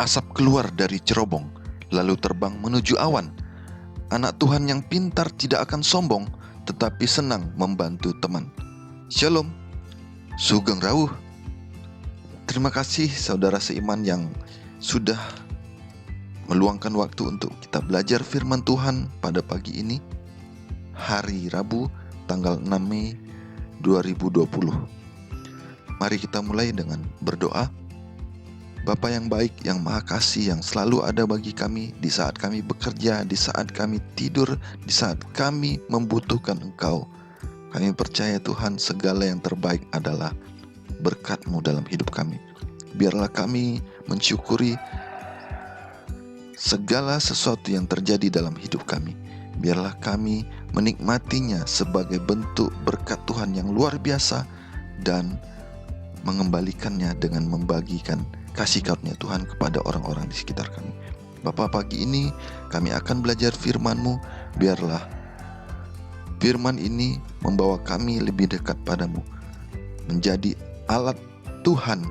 Asap keluar dari cerobong, lalu terbang menuju awan. Anak Tuhan yang pintar tidak akan sombong, tetapi senang membantu teman. Shalom, Sugeng Rawuh. Terima kasih saudara seiman yang sudah meluangkan waktu untuk kita belajar firman Tuhan pada pagi ini, hari Rabu, tanggal 6 Mei 2020. Mari kita mulai dengan berdoa. Bapa yang baik, yang maha kasih, yang selalu ada bagi kami di saat kami bekerja, di saat kami tidur, di saat kami membutuhkan Engkau. Kami percaya Tuhan, segala yang terbaik adalah berkat-Mu dalam hidup kami. Biarlah kami mensyukuri segala sesuatu yang terjadi dalam hidup kami. Biarlah kami menikmatinya sebagai bentuk berkat Tuhan yang luar biasa dan mengembalikannya dengan membagikan kasih karunia Tuhan kepada orang-orang di sekitar kami. Bapa, pagi ini kami akan belajar firman-Mu. Biarlah firman ini membawa kami lebih dekat padamu, menjadi alat Tuhan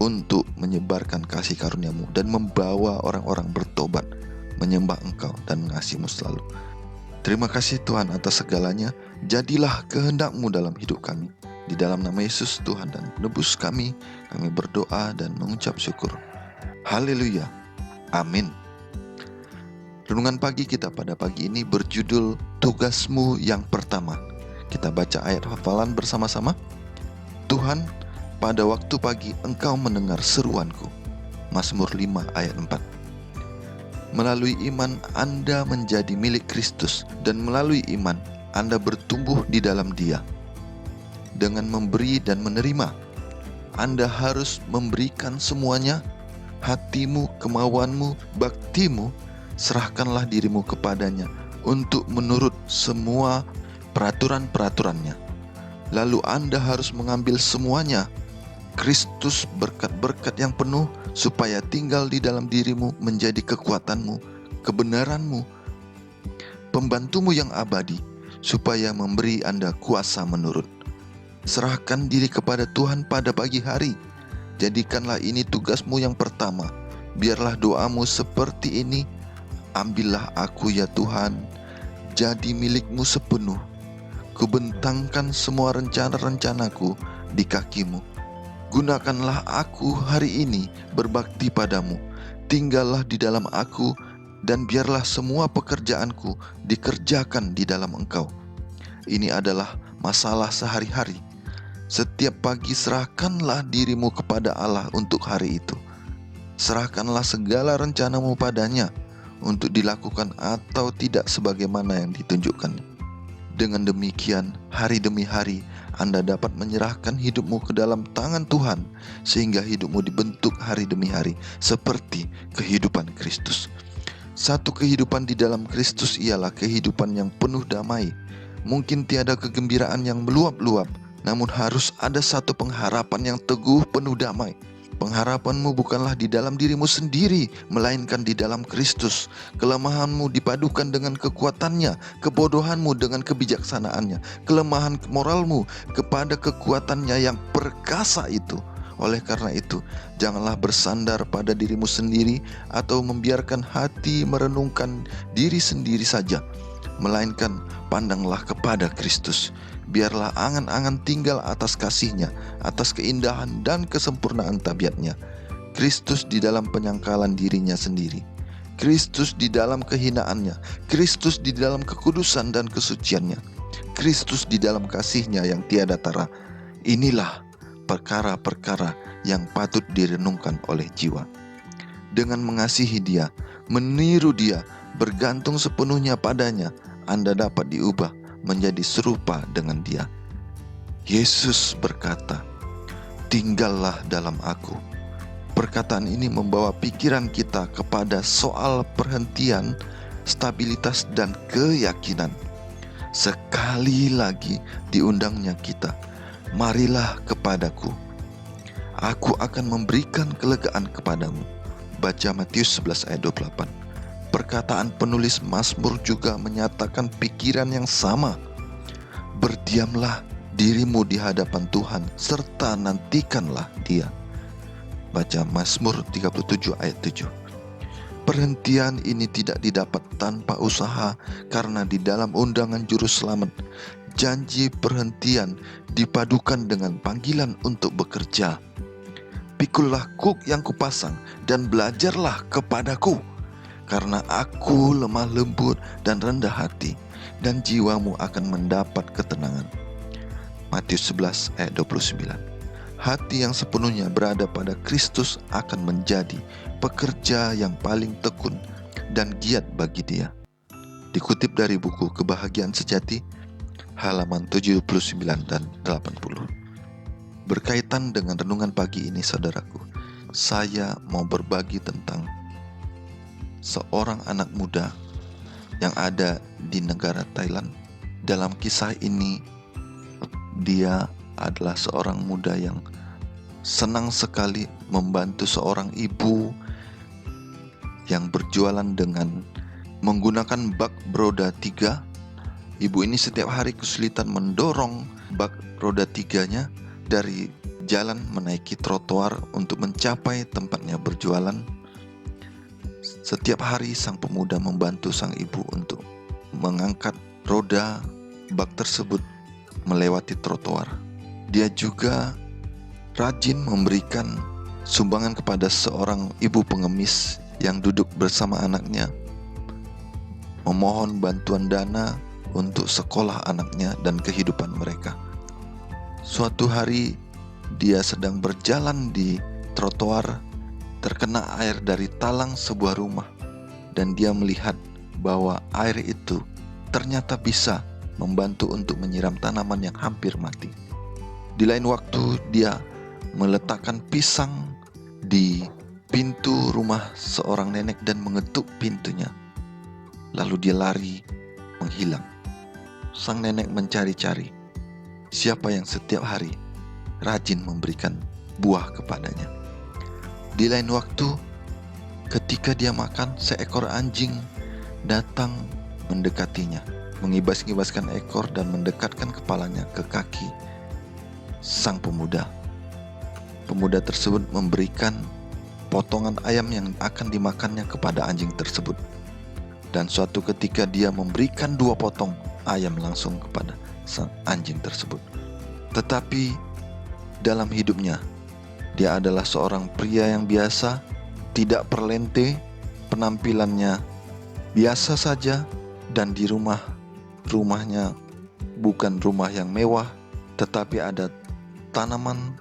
untuk menyebarkan kasih karunia-Mu dan membawa orang-orang bertobat, menyembah Engkau dan mengasihi-Mu selalu. Terima kasih Tuhan atas segalanya. Jadilah kehendak-Mu dalam hidup kami. Di dalam nama Yesus Tuhan dan Penebus kami berdoa dan mengucap syukur. Haleluya. Amin. Renungan pagi kita pada pagi ini berjudul Tugasmu yang Pertama. Kita baca ayat hafalan bersama-sama. Tuhan, pada waktu pagi Engkau mendengar seruanku. Mazmur 5 ayat 4. Melalui iman Anda menjadi milik Kristus, dan melalui iman Anda bertumbuh di dalam Dia. Dengan memberi dan menerima, Anda harus memberikan semuanya, hatimu, kemauanmu, baktimu. Serahkanlah dirimu kepadanya untuk menurut semua peraturan-peraturannya. Lalu Anda harus mengambil semuanya, Kristus, berkat-berkat yang penuh, supaya tinggal di dalam dirimu menjadi kekuatanmu, kebenaranmu, pembantumu yang abadi, supaya memberi Anda kuasa menurut. Serahkan diri kepada Tuhan pada pagi hari. Jadikanlah ini tugasmu yang pertama. Biarlah doamu seperti ini. Ambillah aku ya Tuhan, jadi milikmu sepenuh. Kubentangkan semua rencana-rencanaku di kakimu. Gunakanlah aku hari ini berbakti padamu. Tinggallah di dalam aku, dan biarlah semua pekerjaanku dikerjakan di dalam Engkau. Ini adalah masalah sehari-hari. Setiap pagi serahkanlah dirimu kepada Allah untuk hari itu. Serahkanlah segala rencanamu padanya untuk dilakukan atau tidak sebagaimana yang ditunjukkan. Dengan demikian, hari demi hari Anda dapat menyerahkan hidupmu ke dalam tangan Tuhan, sehingga hidupmu dibentuk hari demi hari seperti kehidupan Kristus. Satu kehidupan di dalam Kristus ialah kehidupan yang penuh damai. Mungkin tiada kegembiraan yang meluap-luap, namun harus ada satu pengharapan yang teguh penuh damai. Pengharapanmu bukanlah di dalam dirimu sendiri, melainkan di dalam Kristus. Kelemahanmu dipadukan dengan kekuatannya, kebodohanmu dengan kebijaksanaannya, kelemahan moralmu kepada kekuatannya yang perkasa itu. Oleh karena itu, janganlah bersandar pada dirimu sendiri atau membiarkan hati merenungkan diri sendiri saja, melainkan pandanglah kepada Kristus. Biarlah angan-angan tinggal atas kasih-Nya, atas keindahan dan kesempurnaan tabiat-Nya. Kristus di dalam penyangkalan dirinya sendiri, Kristus di dalam kehinaannya, Kristus di dalam kekudusan dan kesuciannya, Kristus di dalam kasih-Nya yang tiada tara. Inilah perkara-perkara yang patut direnungkan oleh jiwa. Dengan mengasihi Dia, meniru Dia, bergantung sepenuhnya padanya, Anda dapat diubah menjadi serupa dengan Dia. Yesus berkata, "Tinggallah dalam aku." Perkataan ini membawa pikiran kita kepada soal perhentian, stabilitas, dan keyakinan. Sekali lagi diundangnya kita, "Marilah kepadaku, aku akan memberikan kelegaan kepadamu." Baca Matius 11 ayat 28. Perkataan penulis Mazmur juga menyatakan pikiran yang sama. Berdiamlah dirimu di hadapan Tuhan, serta nantikanlah Dia. Baca Mazmur 37 ayat 7. Perhentian ini tidak didapat tanpa usaha, karena di dalam undangan juru selamat, janji perhentian dipadukan dengan panggilan untuk bekerja. Pikullah kuk yang kupasang dan belajarlah kepadaku, karena aku lemah lembut dan rendah hati, dan jiwamu akan mendapat ketenangan. Matius 11 ayat 29. Hati yang sepenuhnya berada pada Kristus akan menjadi pekerja yang paling tekun dan giat bagi Dia. Dikutip dari buku Kebahagiaan Sejati, halaman 79 dan 80. Berkaitan dengan renungan pagi ini, saudaraku, saya mau berbagi tentang seorang anak muda yang ada di negara Thailand. Dalam kisah ini, dia adalah seorang muda yang senang sekali membantu seorang ibu yang berjualan dengan menggunakan bak roda 3. Ibu ini setiap hari kesulitan mendorong bak roda 3-nya dari jalan menaiki trotoar untuk mencapai tempatnya berjualan. Setiap hari sang pemuda membantu sang ibu untuk mengangkat roda bak tersebut melewati trotoar. Dia juga rajin memberikan sumbangan kepada seorang ibu pengemis yang duduk bersama anaknya, memohon bantuan dana untuk sekolah anaknya dan kehidupan mereka. Suatu hari dia sedang berjalan di trotoar, terkena air dari talang sebuah rumah, dan dia melihat bahwa air itu ternyata bisa membantu untuk menyiram tanaman yang hampir mati. Di lain waktu dia meletakkan pisang di pintu rumah seorang nenek dan mengetuk pintunya. Lalu dia lari menghilang. Sang nenek mencari-cari siapa yang setiap hari rajin memberikan buah kepadanya. Di lain waktu, ketika dia makan, seekor anjing datang mendekatinya, mengibas-ngibaskan ekor dan mendekatkan kepalanya ke kaki sang pemuda. Pemuda tersebut memberikan potongan ayam yang akan dimakannya kepada anjing tersebut. Dan suatu ketika dia memberikan 2 potong ayam langsung kepada sang anjing tersebut. Tetapi dalam hidupnya, dia adalah seorang pria yang biasa, tidak perlente, penampilannya biasa saja, dan di rumahnya bukan rumah yang mewah, tetapi ada tanaman,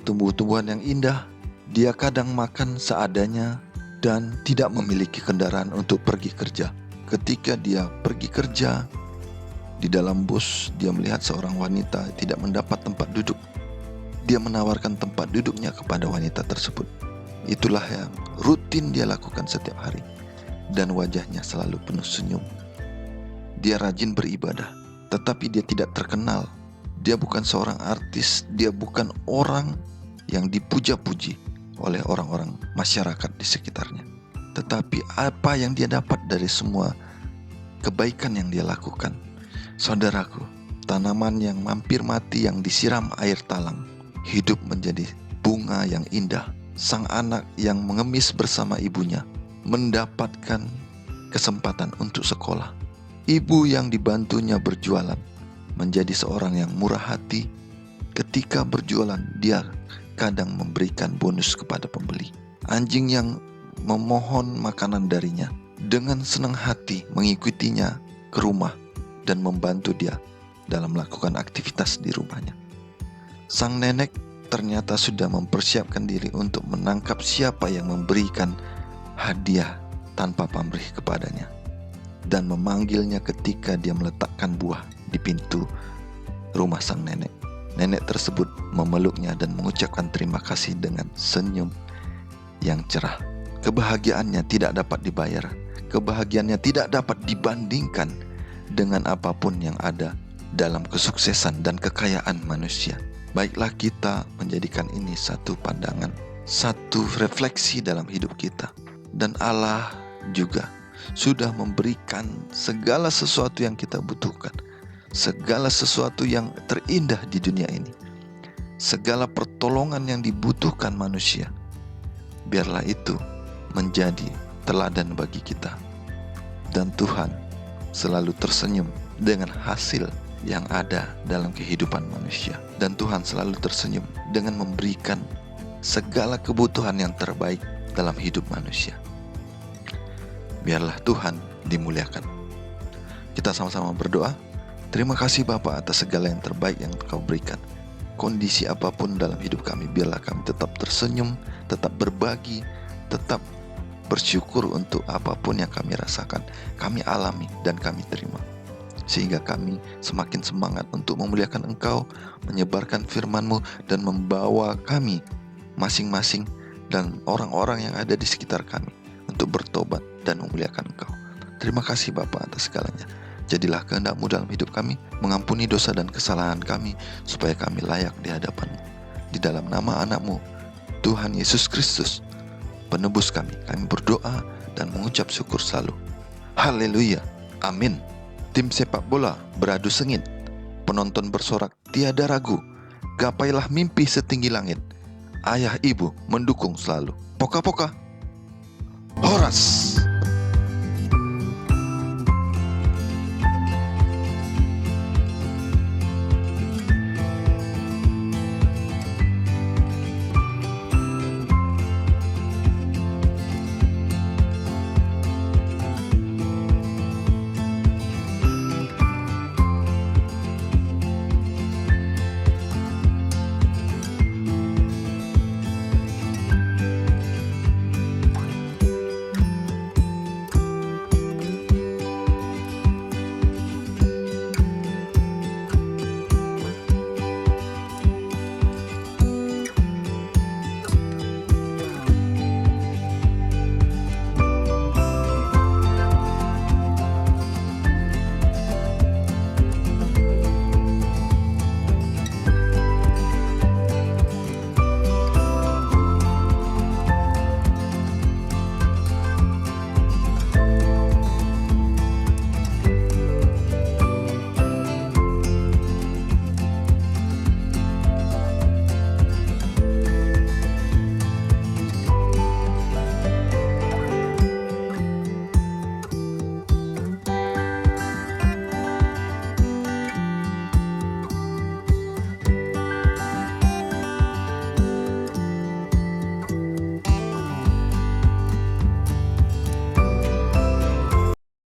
tumbuh-tumbuhan yang indah. Dia kadang makan seadanya dan tidak memiliki kendaraan untuk pergi kerja. Ketika dia pergi kerja, di dalam bus dia melihat seorang wanita tidak mendapat tempat duduk. Dia menawarkan tempat duduknya kepada wanita tersebut. Itulah yang rutin dia lakukan setiap hari, dan wajahnya selalu penuh senyum. Dia rajin beribadah, tetapi dia tidak terkenal. Dia bukan seorang artis, dia bukan orang yang dipuja-puji oleh orang-orang masyarakat di sekitarnya. Tetapi apa yang dia dapat dari semua kebaikan yang dia lakukan? Saudaraku, tanaman yang hampir mati yang disiram air talang hidup menjadi bunga yang indah. Sang anak yang mengemis bersama ibunya mendapatkan kesempatan untuk sekolah. Ibu yang dibantunya berjualan menjadi seorang yang murah hati. Ketika berjualan, dia kadang memberikan bonus kepada pembeli. Anjing yang memohon makanan darinya dengan senang hati mengikutinya ke rumah dan membantu dia dalam melakukan aktivitas di rumahnya. Sang nenek ternyata sudah mempersiapkan diri untuk menangkap siapa yang memberikan hadiah tanpa pamrih kepadanya, dan memanggilnya ketika dia meletakkan buah di pintu rumah sang nenek. Nenek tersebut memeluknya dan mengucapkan terima kasih dengan senyum yang cerah. Kebahagiaannya tidak dapat dibayar. Kebahagiaannya tidak dapat dibandingkan dengan apapun yang ada dalam kesuksesan dan kekayaan manusia. Baiklah kita menjadikan ini satu pandangan, satu refleksi dalam hidup kita. Dan Allah juga sudah memberikan segala sesuatu yang kita butuhkan, segala sesuatu yang terindah di dunia ini. segala pertolongan yang dibutuhkan manusia. Biarlah itu menjadi teladan bagi kita. Dan Tuhan selalu tersenyum dengan hasil yang ada dalam kehidupan manusia. Dan Tuhan selalu tersenyum dengan memberikan segala kebutuhan yang terbaik dalam hidup manusia. Biarlah Tuhan dimuliakan. Kita sama-sama berdoa. Terima kasih Bapa atas segala yang terbaik yang Kau berikan. Kondisi apapun dalam hidup kami, biarlah kami tetap tersenyum, tetap berbagi, tetap bersyukur untuk apapun yang kami rasakan, kami alami dan kami terima. Sehingga kami semakin semangat untuk memuliakan Engkau, menyebarkan firman-Mu, dan membawa kami masing-masing dan orang-orang yang ada di sekitar kami untuk bertobat dan memuliakan Engkau. Terima kasih Bapa atas segalanya. Jadilah kehendak-Mu dalam hidup kami, mengampuni dosa dan kesalahan kami, supaya kami layak di hadapan-Mu. Di dalam nama anak-Mu, Tuhan Yesus Kristus, penebus kami berdoa dan mengucap syukur selalu. Haleluya, amin. Tim sepak bola beradu sengit, penonton bersorak tiada ragu, gapailah mimpi setinggi langit, ayah ibu mendukung selalu. Poka-poka, Horas.